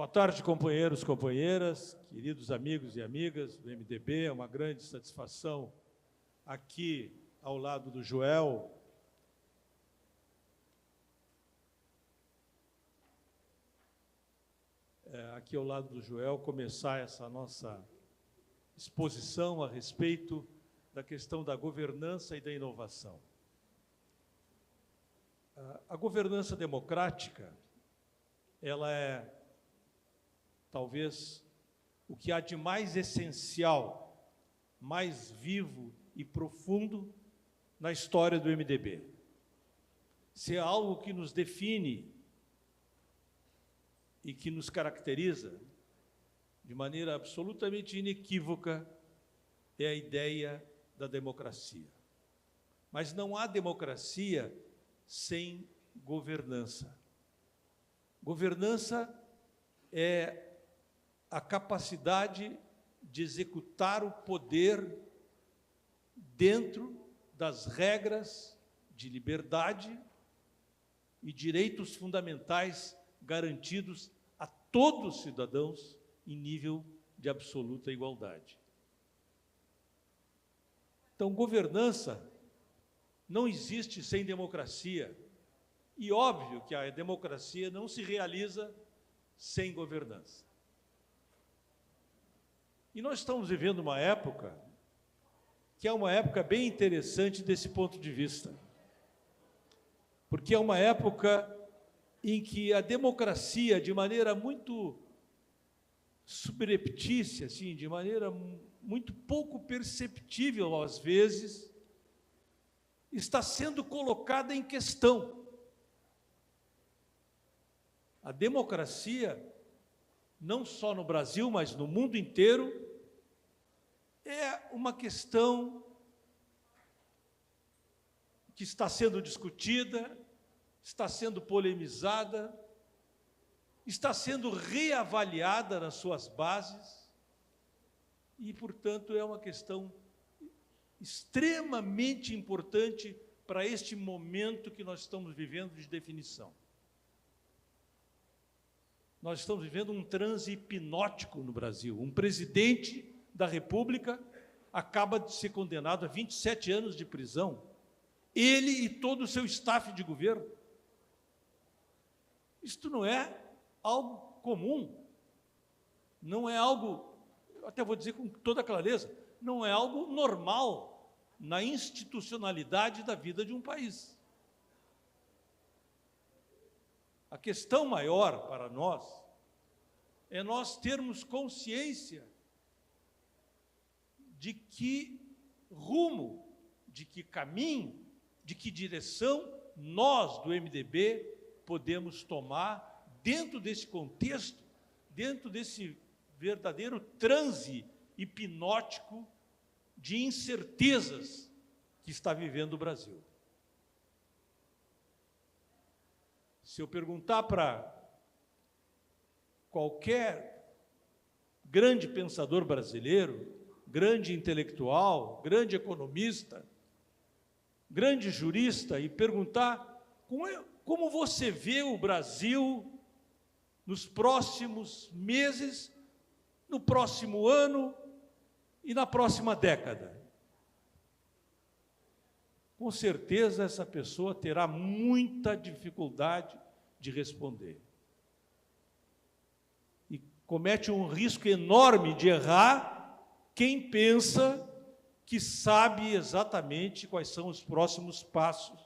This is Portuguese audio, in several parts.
Boa tarde, companheiros, companheiras, queridos amigos e amigas do MDB. É uma grande satisfação aqui ao lado do Joel. Aqui ao lado do Joel, começar essa nossa exposição a respeito da questão da governança e da inovação. A governança democrática, ela é talvez o que há de mais essencial, mais vivo e profundo na história do MDB. Se é algo que nos define e que nos caracteriza de maneira absolutamente inequívoca, é a ideia da democracia. Mas não há democracia sem governança. Governança é a capacidade de executar o poder dentro das regras de liberdade e direitos fundamentais garantidos a todos os cidadãos em nível de absoluta igualdade. Então, governança não existe sem democracia. E óbvio que a democracia não se realiza sem governança. E nós estamos vivendo uma época que é uma época bem interessante desse ponto de vista, porque é uma época em que a democracia, de maneira muito subreptícia, assim, de maneira muito pouco perceptível às vezes, está sendo colocada em questão. A democracia, não só no Brasil, mas no mundo inteiro, é uma questão que está sendo discutida, está sendo polemizada, está sendo reavaliada nas suas bases e, portanto, é uma questão extremamente importante para este momento que nós estamos vivendo de definição. Nós estamos vivendo um transe hipnótico no Brasil. Um presidente da República acaba de ser condenado a 27 anos de prisão. Ele e todo o seu staff de governo. Isto não é algo comum. Não é algo, até vou dizer com toda clareza, não é algo normal na institucionalidade da vida de um país. A questão maior para nós é nós termos consciência de que rumo, de que caminho, de que direção nós do MDB podemos tomar dentro desse contexto, dentro desse verdadeiro transe hipnótico de incertezas que está vivendo o Brasil. Se eu perguntar para qualquer grande pensador brasileiro, grande intelectual, grande economista, grande jurista, e perguntar como você vê o Brasil nos próximos meses, no próximo ano e na próxima década, com certeza essa pessoa terá muita dificuldade de responder. E comete um risco enorme de errar quem pensa que sabe exatamente quais são os próximos passos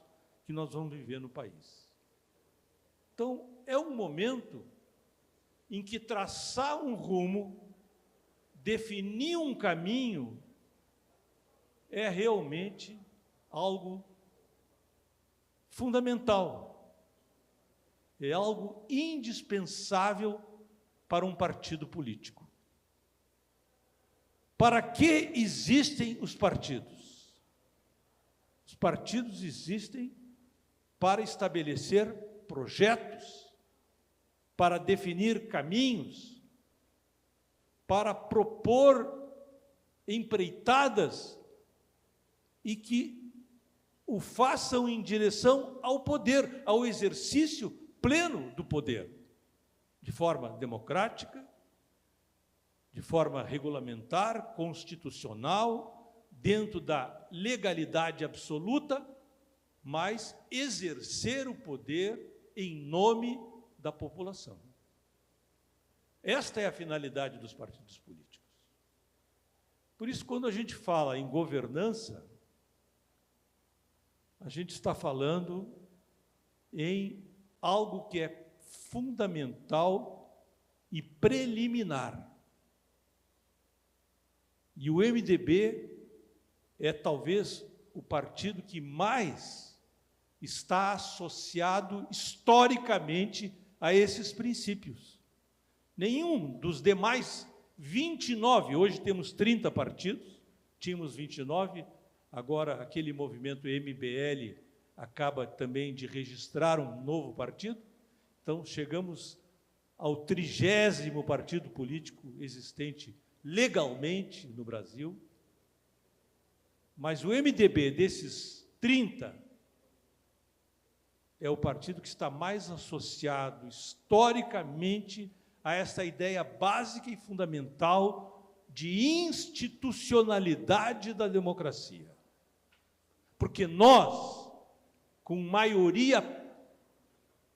que nós vamos viver no país. Então, é um momento em que traçar um rumo, definir um caminho, é realmente algo fundamental, é algo indispensável para um partido político. Para que existem os partidos? Os partidos existem para estabelecer projetos, para definir caminhos, para propor empreitadas e que o façam em direção ao poder, ao exercício pleno do poder, de forma democrática, de forma regulamentar, constitucional, dentro da legalidade absoluta, mas exercer o poder em nome da população. Esta é a finalidade dos partidos políticos. Por isso, quando a gente fala em governança, a gente está falando em algo que é fundamental e preliminar. E o MDB é talvez o partido que mais está associado historicamente a esses princípios. Nenhum dos demais 29, hoje temos 30 partidos, tínhamos 29, agora aquele movimento MBL acaba também de registrar um novo partido, então chegamos ao 30º partido político existente legalmente no Brasil, mas o MDB desses 30 é o partido que está mais associado historicamente a essa ideia básica e fundamental de institucionalidade da democracia. Porque nós, com maioria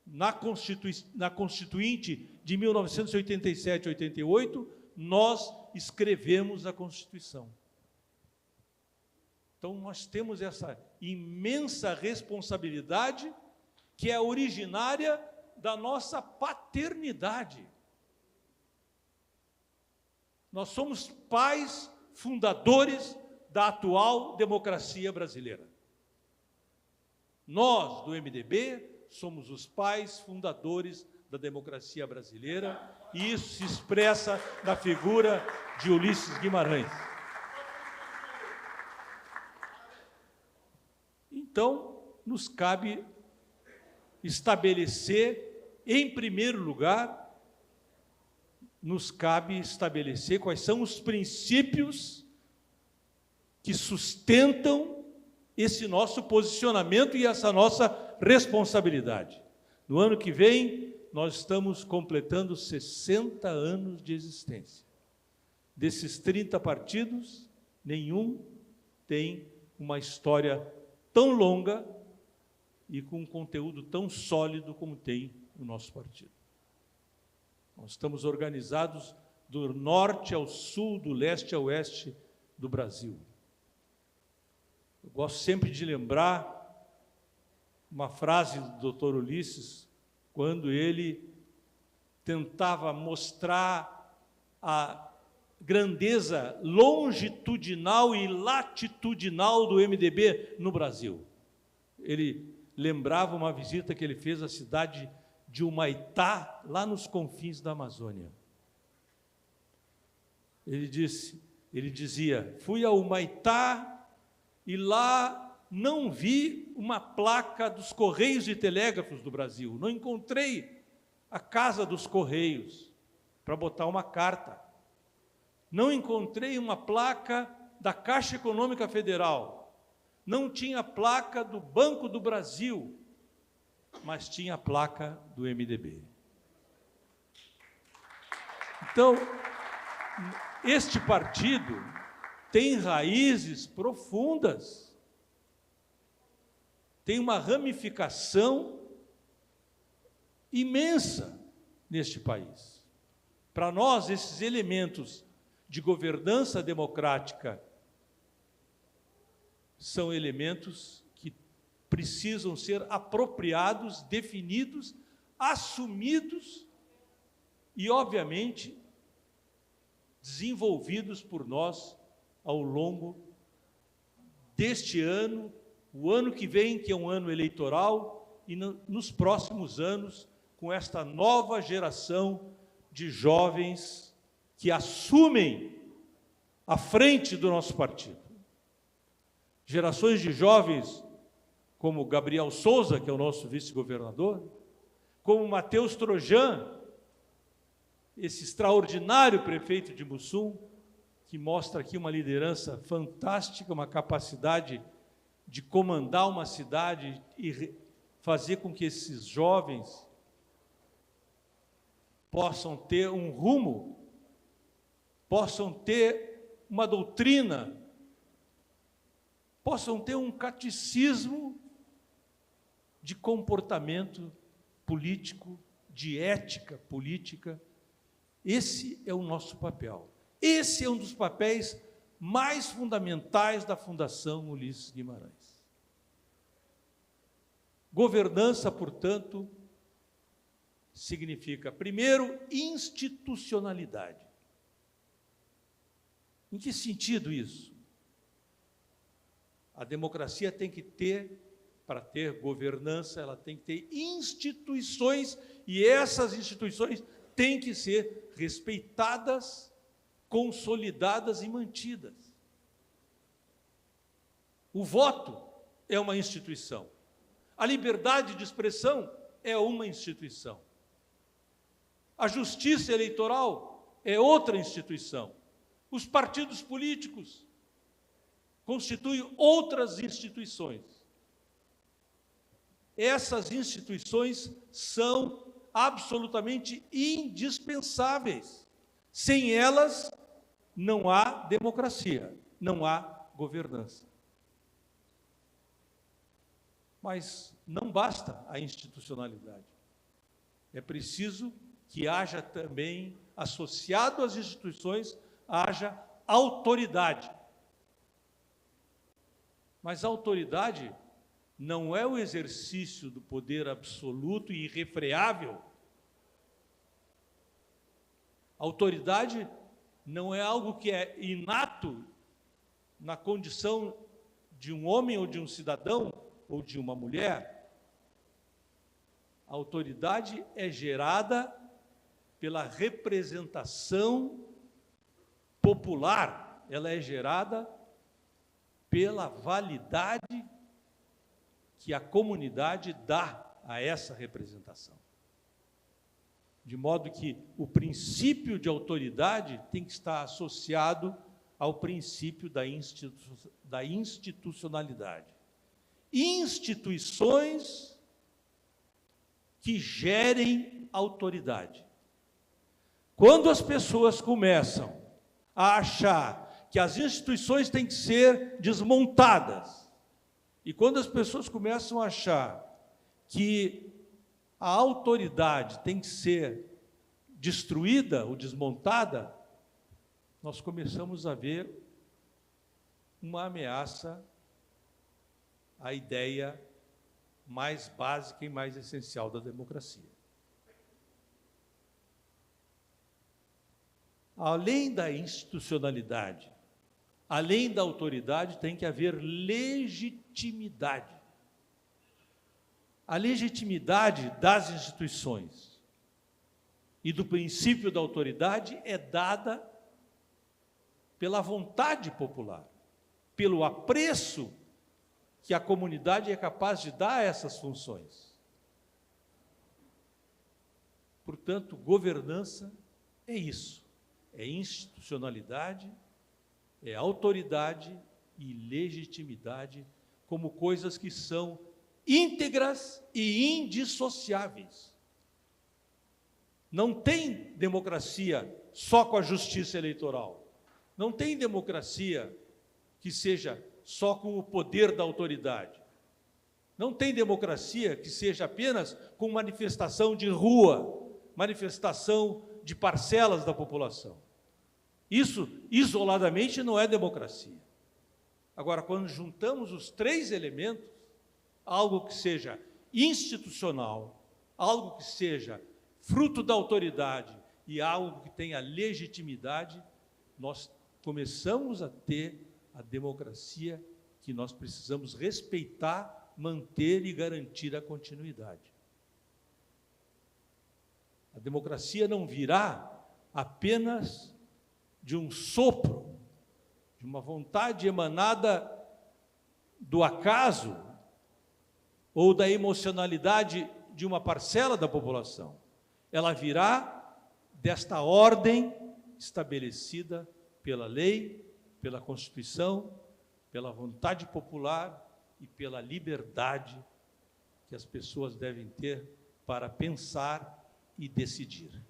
na Constituinte de 1987-88, nós escrevemos a Constituição. Então, nós temos essa imensa responsabilidade que é originária da nossa paternidade. Nós somos pais fundadores da atual democracia brasileira. Nós, do MDB, somos os pais fundadores da democracia brasileira, e isso se expressa na figura de Ulisses Guimarães. Então, nos cabe estabelecer, em primeiro lugar, nos cabe estabelecer quais são os princípios que sustentam esse nosso posicionamento e essa nossa responsabilidade. No ano que vem, nós estamos completando 60 anos de existência. Desses 30 partidos, nenhum tem uma história tão longa e com um conteúdo tão sólido como tem o nosso partido. Nós estamos organizados do norte ao sul, do leste ao oeste do Brasil. Eu gosto sempre de lembrar uma frase do Dr. Ulisses, quando ele tentava mostrar a grandeza longitudinal e latitudinal do MDB no Brasil. Ele lembrava uma visita que ele fez à cidade de Humaitá, lá nos confins da Amazônia. Ele dizia, fui a Humaitá e lá não vi uma placa dos Correios e Telégrafos do Brasil, não encontrei a Casa dos Correios para botar uma carta, não encontrei uma placa da Caixa Econômica Federal, não tinha placa do Banco do Brasil, mas tinha a placa do MDB. Então, este partido tem raízes profundas, tem uma ramificação imensa neste país. Para nós, esses elementos de governança democrática são elementos que precisam ser apropriados, definidos, assumidos e, obviamente, desenvolvidos por nós ao longo deste ano, o ano que vem, que é um ano eleitoral, e nos próximos anos, com esta nova geração de jovens que assumem a frente do nosso partido. Gerações de jovens como Gabriel Souza, que é o nosso vice-governador, como Matheus Trojan, esse extraordinário prefeito de Mussum, que mostra aqui uma liderança fantástica, uma capacidade de comandar uma cidade e fazer com que esses jovens possam ter um rumo, possam ter uma doutrina, possam ter um catecismo de comportamento político, de ética política. Esse é o nosso papel. Esse é um dos papéis mais fundamentais da Fundação Ulisses Guimarães. Governança, portanto, significa, primeiro, institucionalidade. Em que sentido isso? A democracia tem que ter, para ter governança, ela tem que ter instituições, e essas instituições têm que ser respeitadas, consolidadas e mantidas. O voto é uma instituição. A liberdade de expressão é uma instituição. A justiça eleitoral é outra instituição. Os partidos políticos constituem outras instituições. Essas instituições são absolutamente indispensáveis. Sem elas, não há democracia, não há governança. Mas não basta a institucionalidade. É preciso que haja também, associado às instituições, haja autoridade. Mas a autoridade não é o exercício do poder absoluto e irrefreável. A autoridade não é algo que é inato na condição de um homem ou de um cidadão ou de uma mulher. A autoridade é gerada pela representação popular, ela é gerada pela validade que a comunidade dá a essa representação. De modo que o princípio de autoridade tem que estar associado ao princípio da institucionalidade. Instituições que gerem autoridade. Quando as pessoas começam a achar que as instituições têm que ser desmontadas, e quando as pessoas começam a achar que a autoridade tem que ser destruída ou desmontada, nós começamos a ver uma ameaça à ideia mais básica e mais essencial da democracia. Além da institucionalidade, além da autoridade, tem que haver legitimidade. A legitimidade das instituições e do princípio da autoridade é dada pela vontade popular, pelo apreço que a comunidade é capaz de dar a essas funções. Portanto, governança é isso, é institucionalidade, é autoridade e legitimidade como coisas que são íntegras e indissociáveis. Não tem democracia só com a justiça eleitoral. Não tem democracia que seja só com o poder da autoridade. Não tem democracia que seja apenas com manifestação de rua, manifestação de parcelas da população. Isso, isoladamente, não é democracia. Agora, quando juntamos os três elementos, algo que seja institucional, algo que seja fruto da autoridade e algo que tenha legitimidade, nós começamos a ter a democracia que nós precisamos respeitar, manter e garantir a continuidade. A democracia não virá apenas de um sopro, de uma vontade emanada do acaso ou da emocionalidade de uma parcela da população. Ela virá desta ordem estabelecida pela lei, pela Constituição, pela vontade popular e pela liberdade que as pessoas devem ter para pensar e decidir.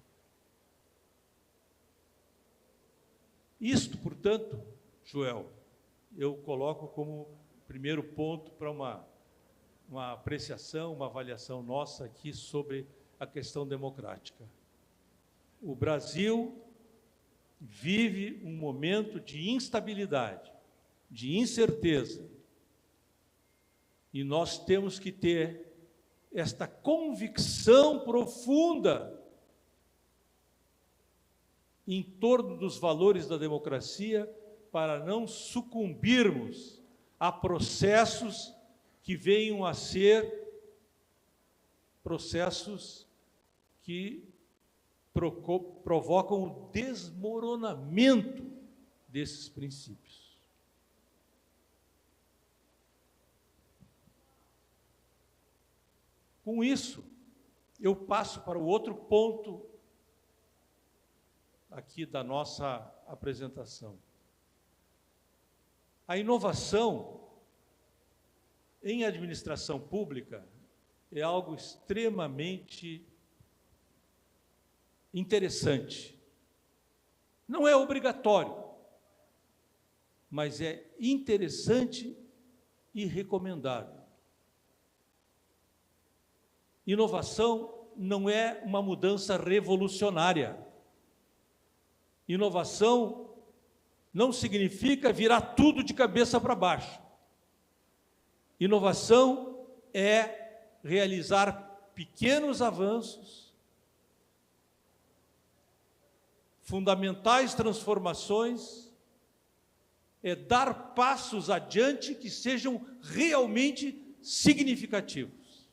Isto, portanto, Joel, eu coloco como primeiro ponto para uma apreciação, uma avaliação nossa aqui sobre a questão democrática. O Brasil vive um momento de instabilidade, de incerteza, e nós temos que ter esta convicção profunda em torno dos valores da democracia para não sucumbirmos a processos que venham a ser processos que provocam o desmoronamento desses princípios. Com isso, eu passo para o outro ponto aqui da nossa apresentação. A inovação em administração pública é algo extremamente interessante. Não é obrigatório, mas é interessante e recomendável. Inovação não é uma mudança revolucionária. Inovação não significa virar tudo de cabeça para baixo. Inovação é realizar pequenos avanços, fundamentais transformações, é dar passos adiante que sejam realmente significativos.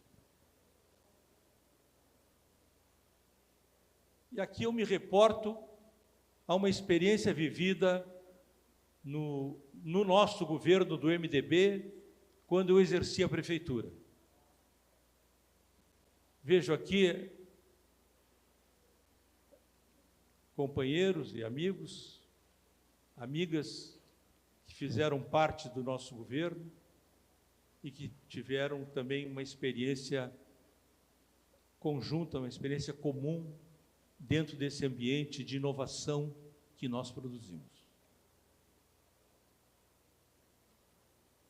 E aqui eu me reporto a uma experiência vivida no nosso governo do MDB, quando eu exercia a prefeitura. Vejo aqui companheiros e amigos, amigas que fizeram parte do nosso governo e que tiveram também uma experiência conjunta, uma experiência comum dentro desse ambiente de inovação que nós produzimos.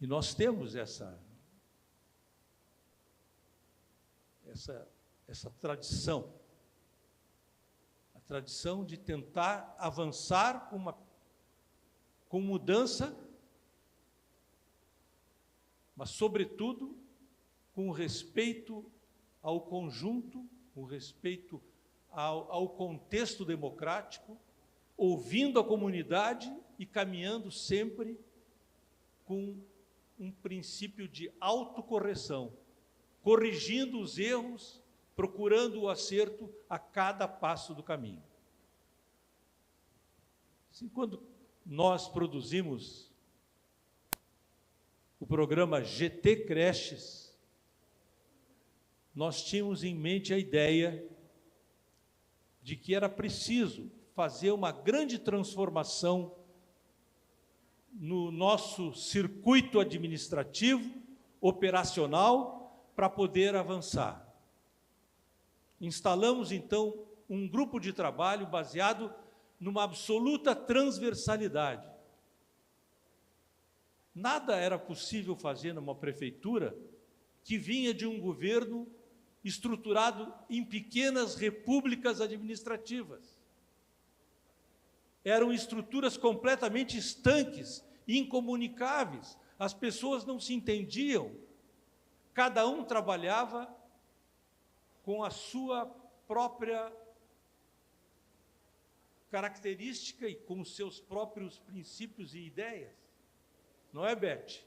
E nós temos essa tradição, a tradição de tentar avançar com mudança, mas, sobretudo, com respeito ao conjunto, com respeito ao contexto democrático, ouvindo a comunidade e caminhando sempre com um princípio de autocorreção, corrigindo os erros, procurando o acerto a cada passo do caminho. Assim, quando nós produzimos o programa GT Creches, nós tínhamos em mente a ideia de que era preciso fazer uma grande transformação no nosso circuito administrativo, operacional, para poder avançar. Instalamos, então, um grupo de trabalho baseado numa absoluta transversalidade. Nada era possível fazer numa prefeitura que vinha de um governo estruturado em pequenas repúblicas administrativas. Eram estruturas completamente estanques, incomunicáveis, as pessoas não se entendiam, cada um trabalhava com a sua própria característica e com os seus próprios princípios e ideias. Não é, Beth?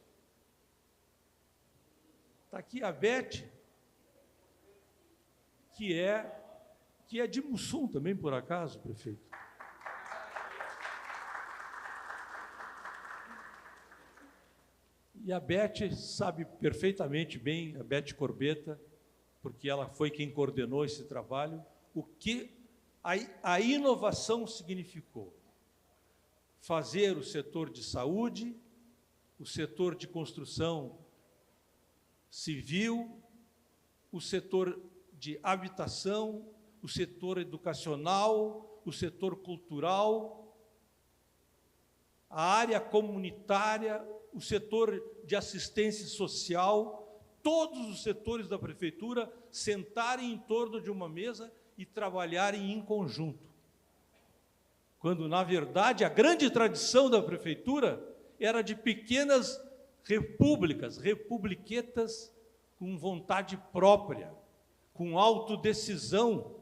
Está aqui a Beth, que é de Mussum também, por acaso, prefeito. E a Beth sabe perfeitamente bem, a Beth Corbetta, porque ela foi quem coordenou esse trabalho, o que a inovação significou. Fazer o setor de saúde, o setor de construção civil, o setor de habitação, o setor educacional, o setor cultural, a área comunitária, o setor de assistência social, todos os setores da prefeitura sentarem em torno de uma mesa e trabalharem em conjunto. Quando, na verdade, a grande tradição da prefeitura era de pequenas repúblicas, republiquetas com vontade própria, com autodecisão,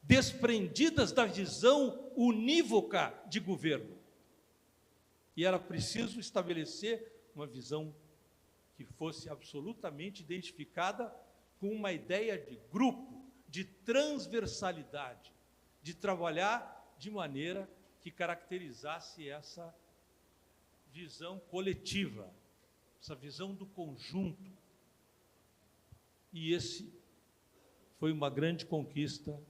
desprendidas da visão unívoca de governo. E era preciso estabelecer uma visão que fosse absolutamente identificada com uma ideia de grupo, de transversalidade, de trabalhar de maneira que caracterizasse essa visão coletiva, essa visão do conjunto. E esse foi uma grande conquista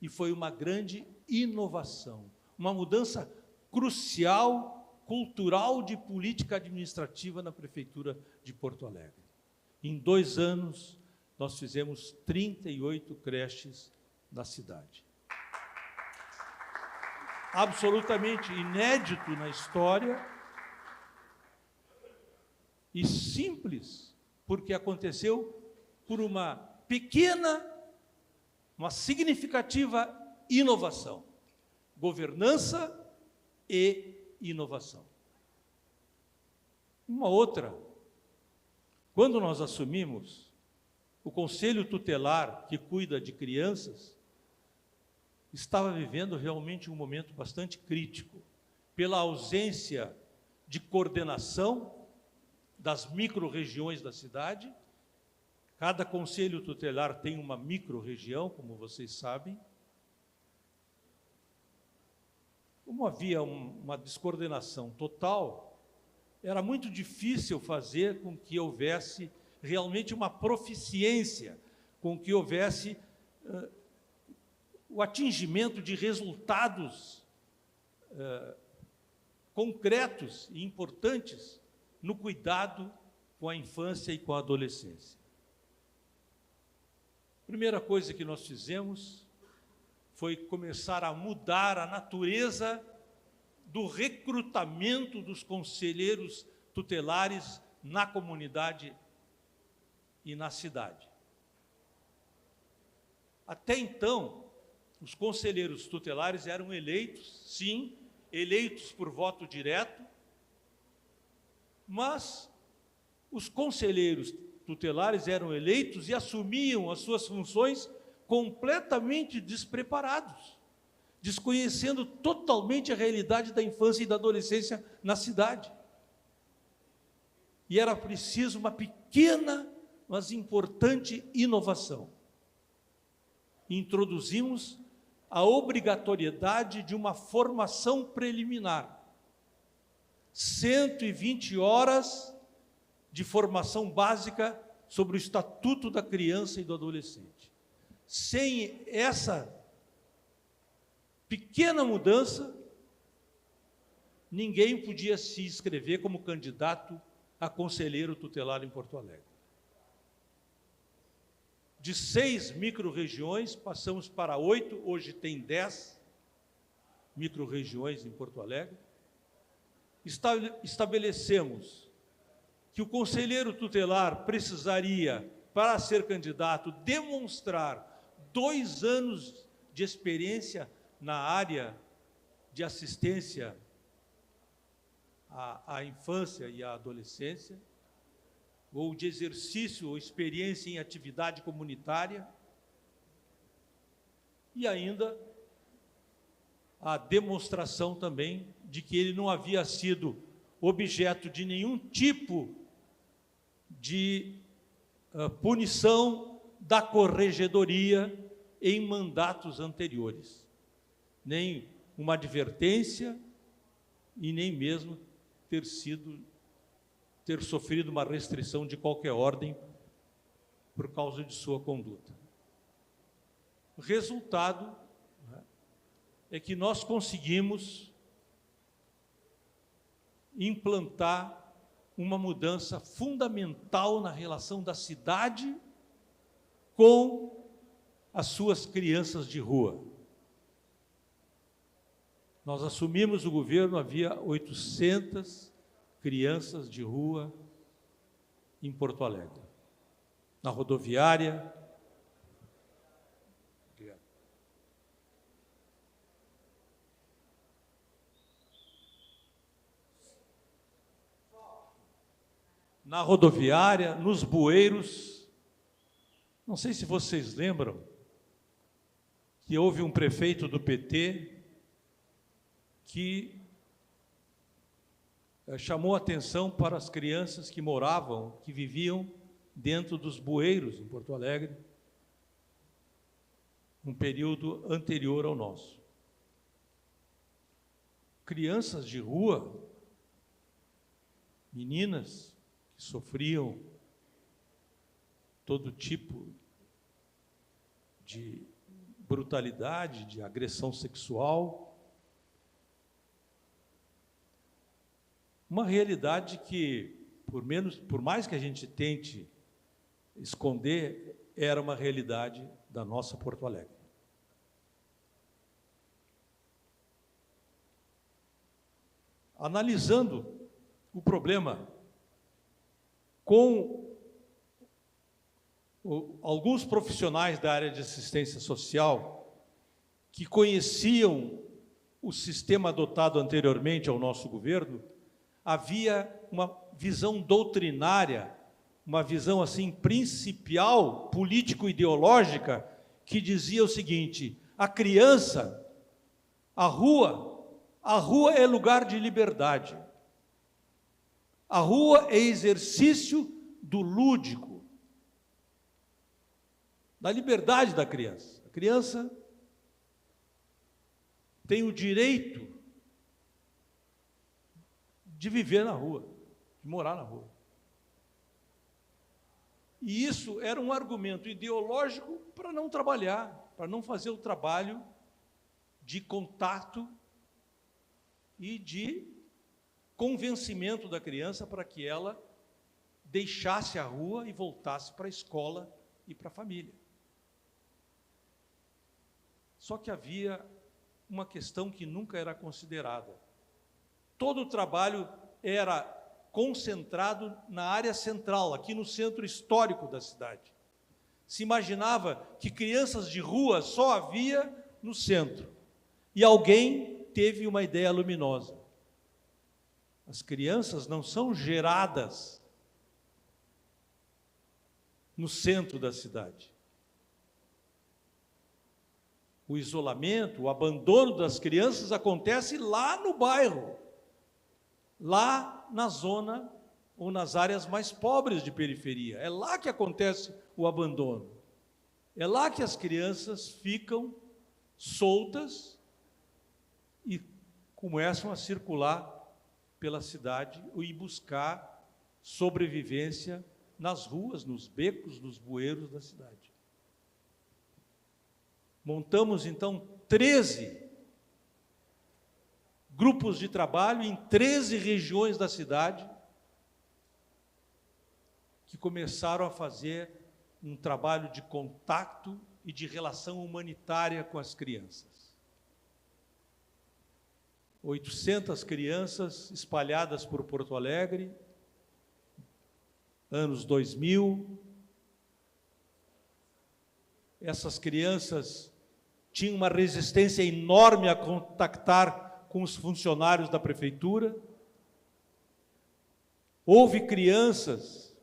e foi uma grande inovação, uma mudança crucial, cultural, de política administrativa na Prefeitura de Porto Alegre. Em 2 anos, nós fizemos 38 creches na cidade. Absolutamente inédito na história e simples, porque aconteceu por uma pequena, uma significativa inovação, governança e inovação. Uma outra, quando nós assumimos o Conselho Tutelar, que cuida de crianças, estava vivendo realmente um momento bastante crítico, pela ausência de coordenação das micro-regiões da cidade. Cada Conselho Tutelar tem uma micro-região, como vocês sabem. Como havia uma descoordenação total, era muito difícil fazer com que houvesse realmente uma proficiência, com que houvesse o atingimento de resultados concretos e importantes no cuidado com a infância e com a adolescência. A primeira coisa que nós fizemos foi começar a mudar a natureza do recrutamento dos conselheiros tutelares na comunidade e na cidade. Até então, os conselheiros tutelares eram eleitos, sim, eleitos por voto direto, mas os conselheiros tutelares eram eleitos e assumiam as suas funções completamente despreparados, desconhecendo totalmente a realidade da infância e da adolescência na cidade. E era preciso uma pequena, mas importante inovação. Introduzimos a obrigatoriedade de uma formação preliminar. 120 horas de formação básica sobre o Estatuto da Criança e do Adolescente. Sem essa pequena mudança, ninguém podia se inscrever como candidato a conselheiro tutelar em Porto Alegre. De 6 micro-regiões, passamos para 8, hoje tem 10 micro-regiões em Porto Alegre. Estabelecemos que o conselheiro tutelar precisaria, para ser candidato, demonstrar 2 anos de experiência na área de assistência à infância e à adolescência, ou de exercício ou experiência em atividade comunitária, e ainda a demonstração também de que ele não havia sido objeto de nenhum tipo de punição da corregedoria em mandatos anteriores, nem uma advertência e nem mesmo ter sofrido uma restrição de qualquer ordem por causa de sua conduta. O resultado é que nós conseguimos implantar uma mudança fundamental na relação da cidade com as suas crianças de rua. Nós assumimos o governo, havia 800 crianças de rua em Porto Alegre, na rodoviária. Na rodoviária, nos bueiros. Não sei se vocês lembram que houve um prefeito do PT que chamou atenção para as crianças que moravam, que viviam dentro dos bueiros em Porto Alegre, um período anterior ao nosso. Crianças de rua, meninas que sofriam todo tipo de brutalidade, de agressão sexual, uma realidade que, por mais que a gente tente esconder, era uma realidade da nossa Porto Alegre. Analisando o problema com alguns profissionais da área de assistência social que conheciam o sistema adotado anteriormente ao nosso governo, havia uma visão doutrinária, uma visão assim principial, político-ideológica, que dizia o seguinte: a criança, a rua é lugar de liberdade. A rua é exercício do lúdico, da liberdade da criança. A criança tem o direito de viver na rua, de morar na rua. E isso era um argumento ideológico para não trabalhar, para não fazer o trabalho de contato e de convencimento da criança para que ela deixasse a rua e voltasse para a escola e para a família. Só que havia uma questão que nunca era considerada. Todo o trabalho era concentrado na área central, aqui no centro histórico da cidade. Se imaginava que crianças de rua só havia no centro. E alguém teve uma ideia luminosa. As crianças não são geradas no centro da cidade. O isolamento, o abandono das crianças acontece lá no bairro, lá na zona ou nas áreas mais pobres de periferia. É lá que acontece o abandono. É lá que as crianças ficam soltas e começam a circular pela cidade e buscar sobrevivência nas ruas, nos becos, nos bueiros da cidade. Montamos, então, 13 grupos de trabalho em 13 regiões da cidade, que começaram a fazer um trabalho de contato e de relação humanitária com as crianças. 800 crianças espalhadas por Porto Alegre, anos 2000. Essas crianças tinham uma resistência enorme a contactar com os funcionários da prefeitura. Houve crianças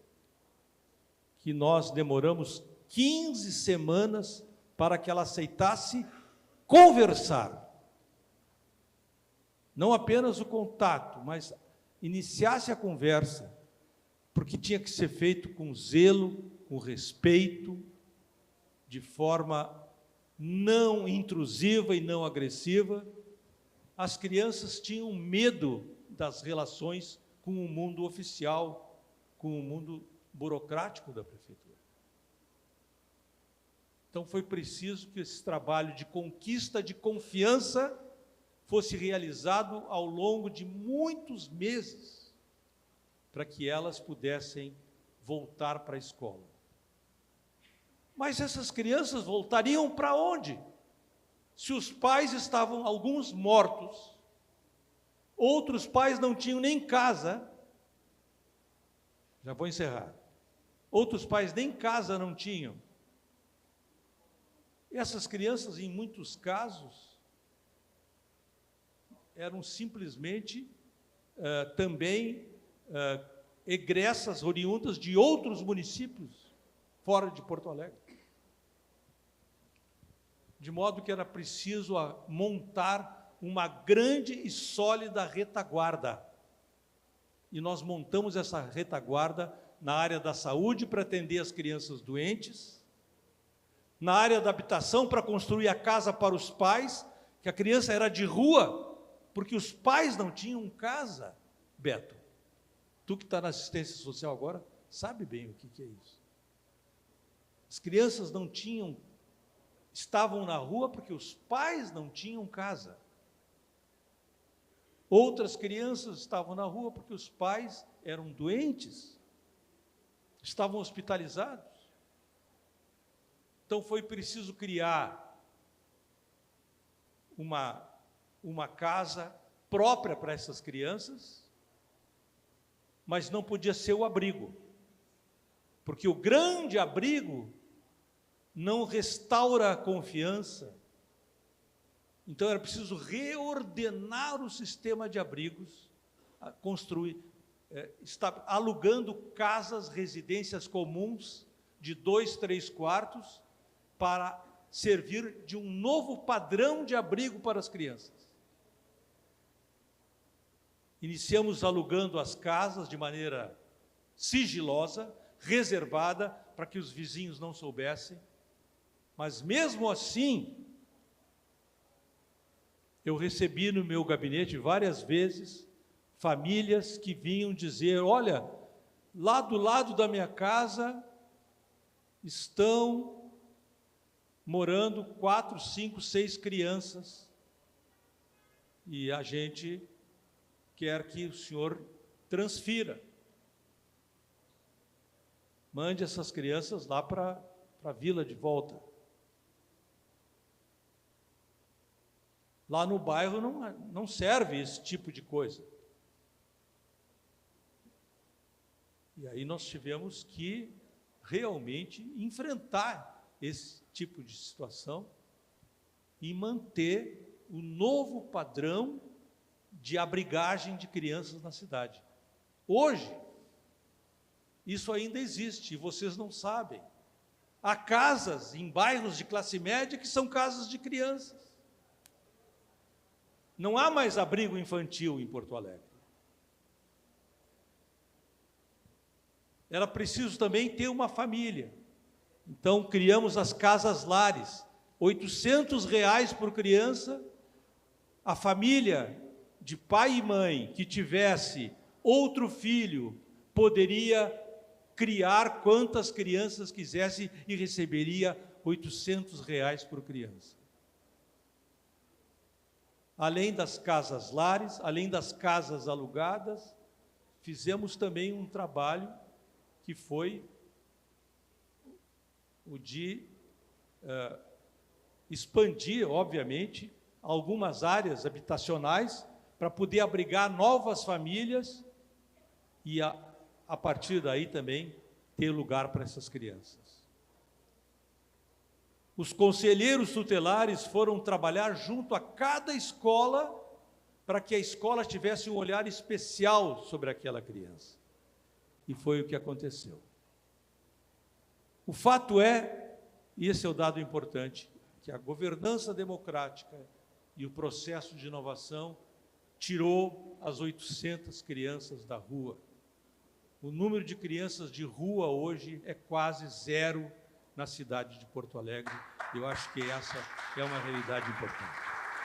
que nós demoramos 15 semanas para que ela aceitasse conversar. Não apenas o contato, mas iniciasse a conversa, porque tinha que ser feito com zelo, com respeito, de forma não intrusiva e não agressiva. As crianças tinham medo das relações com o mundo oficial, com o mundo burocrático da prefeitura. Então foi preciso que esse trabalho de conquista de confiança fosse realizado ao longo de muitos meses, para que elas pudessem voltar para a escola. Mas essas crianças voltariam para onde? Se os pais estavam, alguns mortos, outros pais não tinham nem casa, já vou encerrar, outros pais nem casa não tinham. Essas crianças, em muitos casos, eram simplesmente também egressas oriundas de outros municípios fora de Porto Alegre. De modo que era preciso montar uma grande e sólida retaguarda. E nós montamos essa retaguarda na área da saúde para atender as crianças doentes, na área da habitação para construir a casa para os pais, que a criança era de rua, porque os pais não tinham casa. Beto, tu que está na assistência social agora, sabe bem o que é isso. As crianças não tinham, estavam na rua porque os pais não tinham casa. Outras crianças estavam na rua porque os pais eram doentes, estavam hospitalizados. Então foi preciso criar uma casa própria para essas crianças, mas não podia ser o abrigo, porque o grande abrigo não restaura a confiança. Então era preciso reordenar o sistema de abrigos, construir, alugando casas, residências comuns de 2, 3 quartos, para servir de um novo padrão de abrigo para as crianças. Iniciamos alugando as casas de maneira sigilosa, reservada, para que os vizinhos não soubessem, mas mesmo assim, eu recebi no meu gabinete várias vezes famílias que vinham dizer: olha, lá do lado da minha casa estão morando 4, 5, 6 crianças, e a gente quer que o senhor transfira. Mande essas crianças lá para a vila de volta. Lá no bairro não serve esse tipo de coisa. E aí nós tivemos que realmente enfrentar esse tipo de situação e manter o novo padrão de abrigagem de crianças na cidade. Hoje, isso ainda existe, e vocês não sabem. Há casas em bairros de classe média que são casas de crianças. Não há mais abrigo infantil em Porto Alegre. Era preciso também ter uma família. Então, criamos as casas-lares, R$800 por criança. A família de pai e mãe que tivesse outro filho poderia criar quantas crianças quisesse e receberia R$800 por criança. Além das casas-lares, além das casas alugadas, fizemos também um trabalho que foi o de expandir, obviamente, algumas áreas habitacionais para poder abrigar novas famílias e, a partir daí, também ter lugar para essas crianças. Os conselheiros tutelares foram trabalhar junto a cada escola para que a escola tivesse um olhar especial sobre aquela criança. E foi o que aconteceu. O fato é, e esse é o dado importante, que a governança democrática e o processo de inovação tirou as 800 crianças da rua. O número de crianças de rua hoje é quase zero na cidade de Porto Alegre. Eu acho que essa é uma realidade importante.